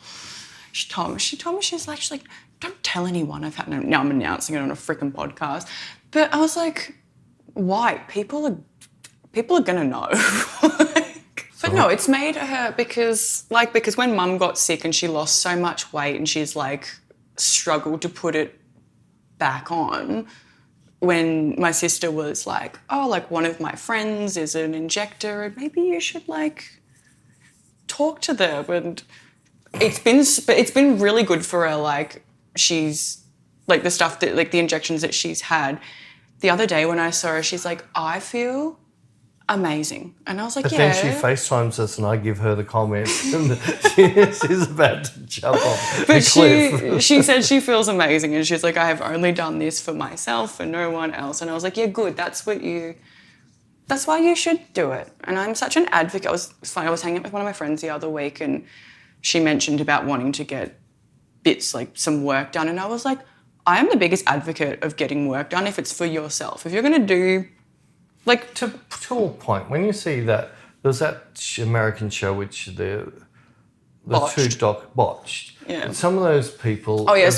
She told me, she's like, don't tell anyone I've had... Now I'm announcing it on a freaking podcast. But I was like, why? People are going to know. But no, it's made her because when Mum got sick and she lost so much weight and she's like struggled to put it back on, when my sister was like, oh, like one of my friends is an injector and maybe you should like talk to them. And it's been really good for her. Like she's like the stuff that like the injections that she's had. The other day when I saw her, she's like, I feel amazing. And I was like, but yeah. Then she FaceTimes us and I give her the comments and she's about to jump off But the cliff. she said she feels amazing and she's like, I have only done this for myself and no one else. And I was like, yeah, good. That's why you should do it. And I'm such an advocate. It's funny, I was hanging out with one of my friends the other week and she mentioned about wanting to get bits, like some work done. And I was like, I am the biggest advocate of getting work done if it's for yourself. If you're going to do, like... To a point, when you see that, there's that American show which the Botched. Botched. Yeah. And some of those people... Oh, yeah,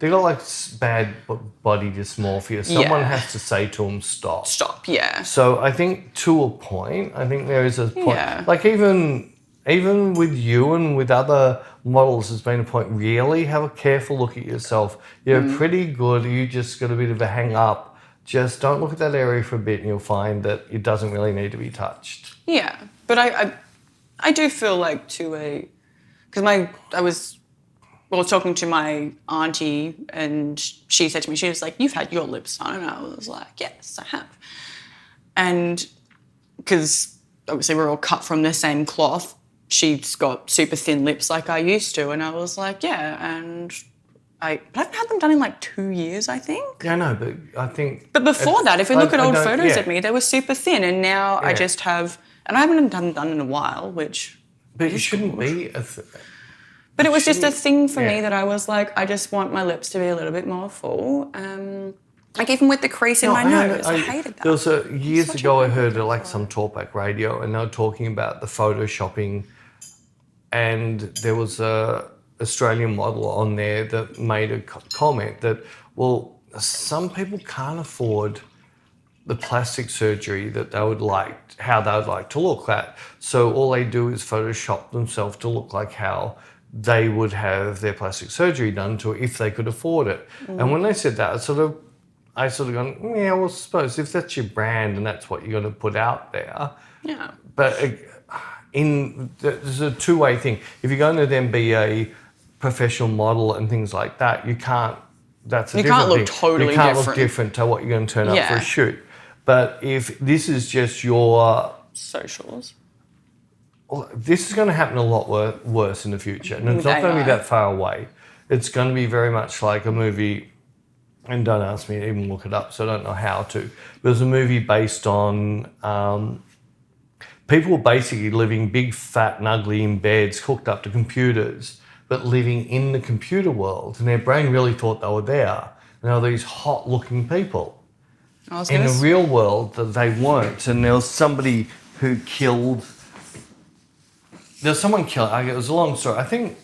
They got like bad body dysmorphia. Someone has to say to them, stop. Stop, yeah. So I think to a point, there is a point... Yeah. Like even with you and with other models, there's been a point, really have a careful look at yourself. You're pretty good. You just got a bit of a hang up. Just don't look at that area for a bit and you'll find that it doesn't really need to be touched. Yeah, but I do feel like because I was talking to my auntie and she said to me, she was like, you've had your lips done. And I was like, yes, I have. And because obviously we're all cut from the same cloth, she's got super thin lips like I used to. And I was like, yeah, and... But I haven't had them done in like 2 years, I think. Yeah, I know, but I think... But before that, if you look at old photos of me, they were super thin, and now I just have... And I haven't done them in a while, which... But it shouldn't be a... But it was just a thing for me that I was like, I just want my lips to be a little bit more full. Like even with the crease in my nose, I hated that. There was years ago I heard like some talkback radio and they were talking about the photoshopping and there was a Australian model on there that made a comment that, well, some people can't afford the plastic surgery that they would like, how they would like to look at. So all they do is Photoshop themselves to look like how they would have their plastic surgery done to if they could afford it. And when they said that, I sort of gone, yeah, well, I suppose if that's your brand and that's what you're going to put out there. Yeah. But there's a two-way thing. If you're going to then be a professional model and things like that, you can't. That's a different thing. You can't look totally different. You can't look different to what you're going to turn up for a shoot. But if this is just your socials, well, this is going to happen a lot worse in the future, and it's not going to be that far away. it's going to be very much like a movie, and don't ask me to even look it up, so I don't know how to. There's a movie based on people basically living big, fat and ugly in beds hooked up to computers, but living in the computer world, and their brain really thought they were there. And there were these hot-looking people. In the real world, that they weren't. And there was somebody who killed... There's someone killed... It was a long story. I think...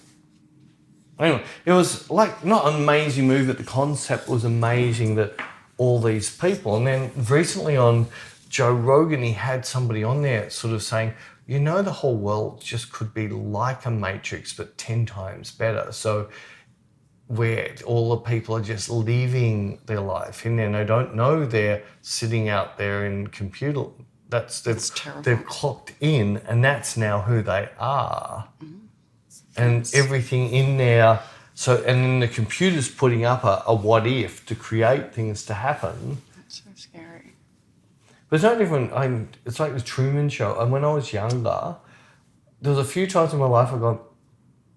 Anyway, it was like not an amazing movie, but the concept was amazing that all these people... And then recently on Joe Rogan, he had somebody on there sort of saying, you know, the whole world just could be like a Matrix, but 10 times better. So where all the people are just living their life in there and they don't know they're sitting out there in computer. That's terrible. They've clocked in and that's now who they are. And everything in there. So, and then the computer's putting up a what if to create things to happen. That's so scary. But it's not even, it's like the Truman Show. And when I was younger, there was a few times in my life I've gone,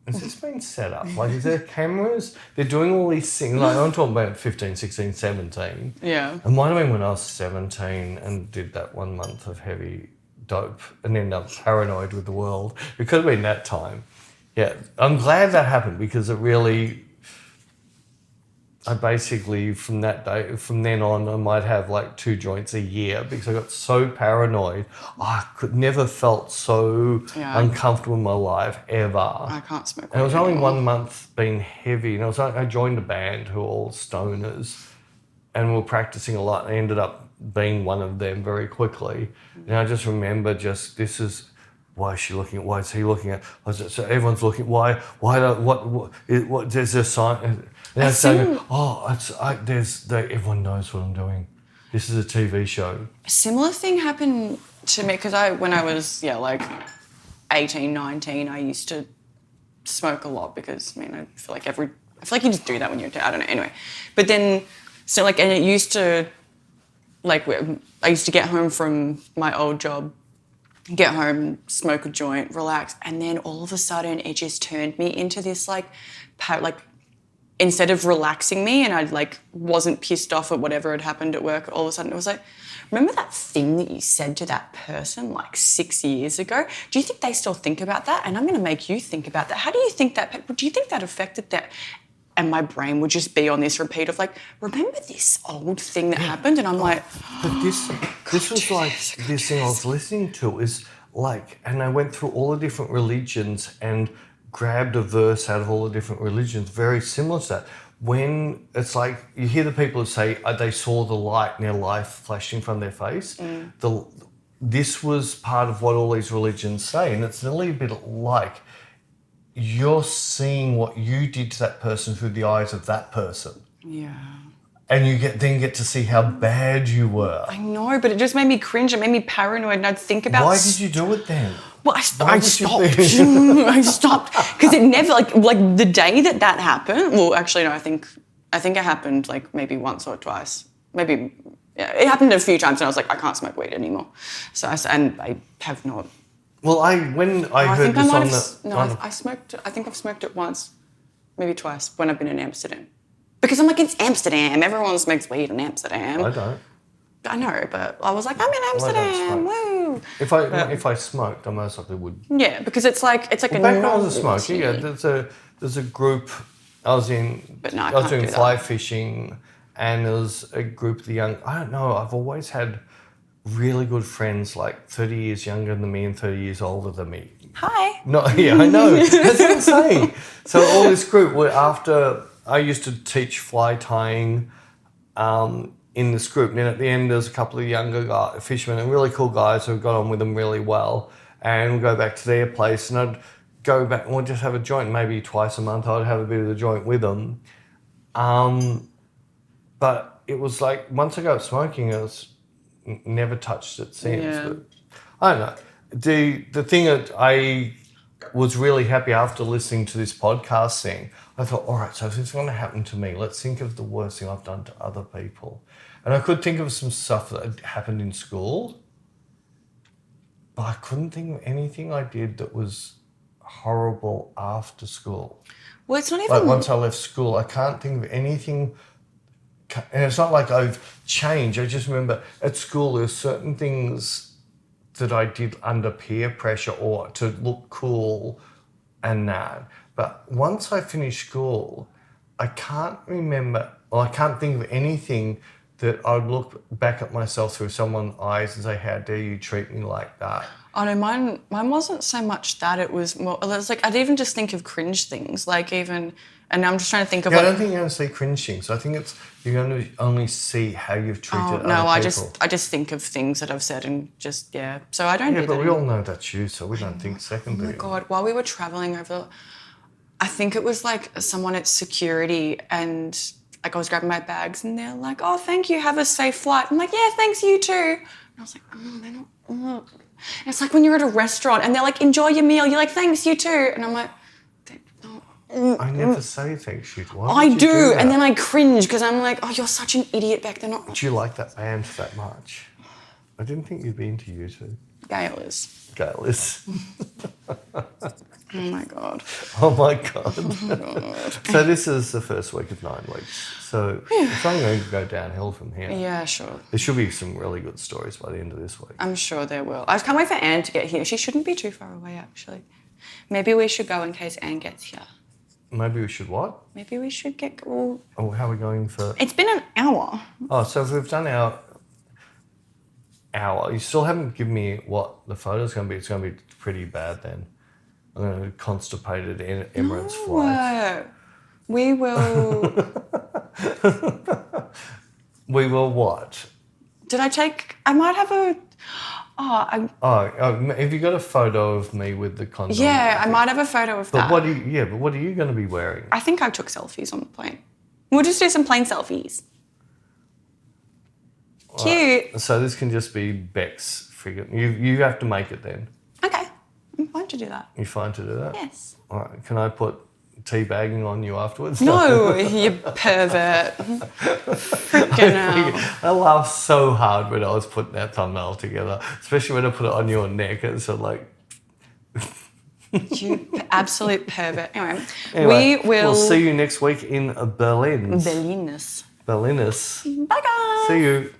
has this been set up? Like, is there cameras? They're doing all these things. Like, I'm talking about 15, 16, 17. Yeah. It might have been when I was 17 and did that 1 month of heavy dope and ended up paranoid with the world. It could have been that time. Yeah, I'm glad that happened because it really... I basically, from then on, I might have like 2 joints a year because I got so paranoid. I never felt so uncomfortable in my life ever. I can't smoke. And it was only 1 month being heavy. And I joined a band who were all stoners and we were practicing a lot. And I ended up being one of them very quickly. And I just remember this is... Why is she looking at? Why is he looking at? So everyone's looking. What? There's a sign. And I say, everyone knows what I'm doing. This is a TV show. A similar thing happened to me because when I was, like 18, 19, I used to smoke a lot because, I feel like you just do that when you're, I don't know, anyway. But then, and it used to, I used to get home from my old job, get home, smoke a joint, relax, and then all of a sudden it just turned me into this instead of relaxing me and I wasn't pissed off at whatever had happened at work, all of a sudden it was like, remember that thing that you said to that person 6 years ago? Do you think they still think about that? And I'm going to make you think about that. How do you think that, do you think that affected that? And my brain would just be on this repeat of remember this old thing that happened? And I'm like... But this was this thing I was listening to is and I went through all the different religions and grabbed a verse out of all the different religions, very similar to that. When it's you hear the people who say they saw the light in their life flash in front of their face, this was part of what all these religions say. And it's a little bit you're seeing what you did to that person through the eyes of that person. Yeah. And you get to see how bad you were. I know, but it just made me cringe. It made me paranoid and I'd think about... Why did you do it then? Well, I stopped. I stopped. Because it never, the day that happened... Well, actually, no, I think it happened maybe once or twice. Maybe... Yeah, it happened a few times and I was like, I can't smoke weed anymore. So I have not... Well, I heard this I think I've smoked it once, maybe twice, when I've been in Amsterdam. Because I'm it's Amsterdam. Everyone smokes weed in Amsterdam. I don't. I know, but I was I'm in Amsterdam. Woo! If I smoked, I most likely would. Yeah, because it's like back when I was a smoker, there's a group I was in. But no, I was doing fly fishing, and there was a group of the young. I don't know. I've always had really good friends 30 years younger than me and 30 years older than me. Hi. No, yeah, I know. That's what I'm saying. So all this group were after I used to teach fly tying in this group. And then at the end, there's a couple of younger fishermen and really cool guys who got on with them really well. And we'd go back to their place and I'd go back and we'd just have a joint. Maybe twice a month I'd have a bit of the joint with them. But it was once I got smoking, it was... Never touched it since. Yeah. But I don't know. The thing that I was really happy after listening to this podcast thing, I thought, all right, so if it's going to happen to me, let's think of the worst thing I've done to other people. And I could think of some stuff that had happened in school, but I couldn't think of anything I did that was horrible after school. Well, it's not even... Like once I left school, I can't think of anything. And it's not like I've changed. I just remember at school there were certain things that I did under peer pressure or to look cool and that. But once I finished school, I can't remember, or I can't think of anything that I would look back at myself through someone's eyes and say, how dare you treat me like that? Oh no, mine wasn't so much that. It was more, it was like, I'd even just think of cringe things, like even, and I'm just trying to think of Yeah, like... I don't think you're going to see cringe things. I think it's, you're going to only see how you've treated other people. No, I just think of things that I've said and just, yeah. So I don't do that. Yeah, but we all know that's you, so we don't think secondly. Oh my God, while we were travelling over, I think it was like someone at security and like I was grabbing my bags and they're like, oh, thank you, have a safe flight. I'm like, yeah, thanks, you too. And I was like, they're not... And it's like when you're at a restaurant and they're like, enjoy your meal. You're like, thanks, you too. And I'm like... I never say thanks, you. I do, and then I cringe because I'm like, oh, you're such an idiot back there. Not... Do you like that band that much? I didn't think you'd be into U2. Gail is. Gail is. Oh my God. Oh my God. Oh my God. So this is the first week of 9 weeks. So it's only going to go downhill from here. Yeah, sure. There should be some really good stories by the end of this week. I'm sure there will. I can't wait for Anne to get here. She shouldn't be too far away, actually. Maybe we should go in case Anne gets here. Maybe we should what? Maybe we should get... Well, Oh, how are we going for... it's been an hour. Oh, so if we've done our hour, you still haven't given me what the photo's going to be. It's going to be pretty bad then. I'm going to be constipated in Emirates flight. We will... We will what? Did I take... I might have a... Have you got a photo of me with the condom? Yeah, I might have a photo of that. But what are you going to be wearing? I think I took selfies on the plane. We'll just do some plain selfies. Cute. Right. So this can just be Bec's figure. You have to make it then. Okay, I'm fine to do that. You fine to do that? Yes. All right. Can I put teabagging on you afterwards? No, you pervert. Freaking hell. I laughed so hard when I was putting that thumbnail together, especially when I put it on your neck. It's sort of like... You absolute pervert. Anyway, we'll see you next week in Berlin. Berlinus. Berlinus. Bye, guys. See you.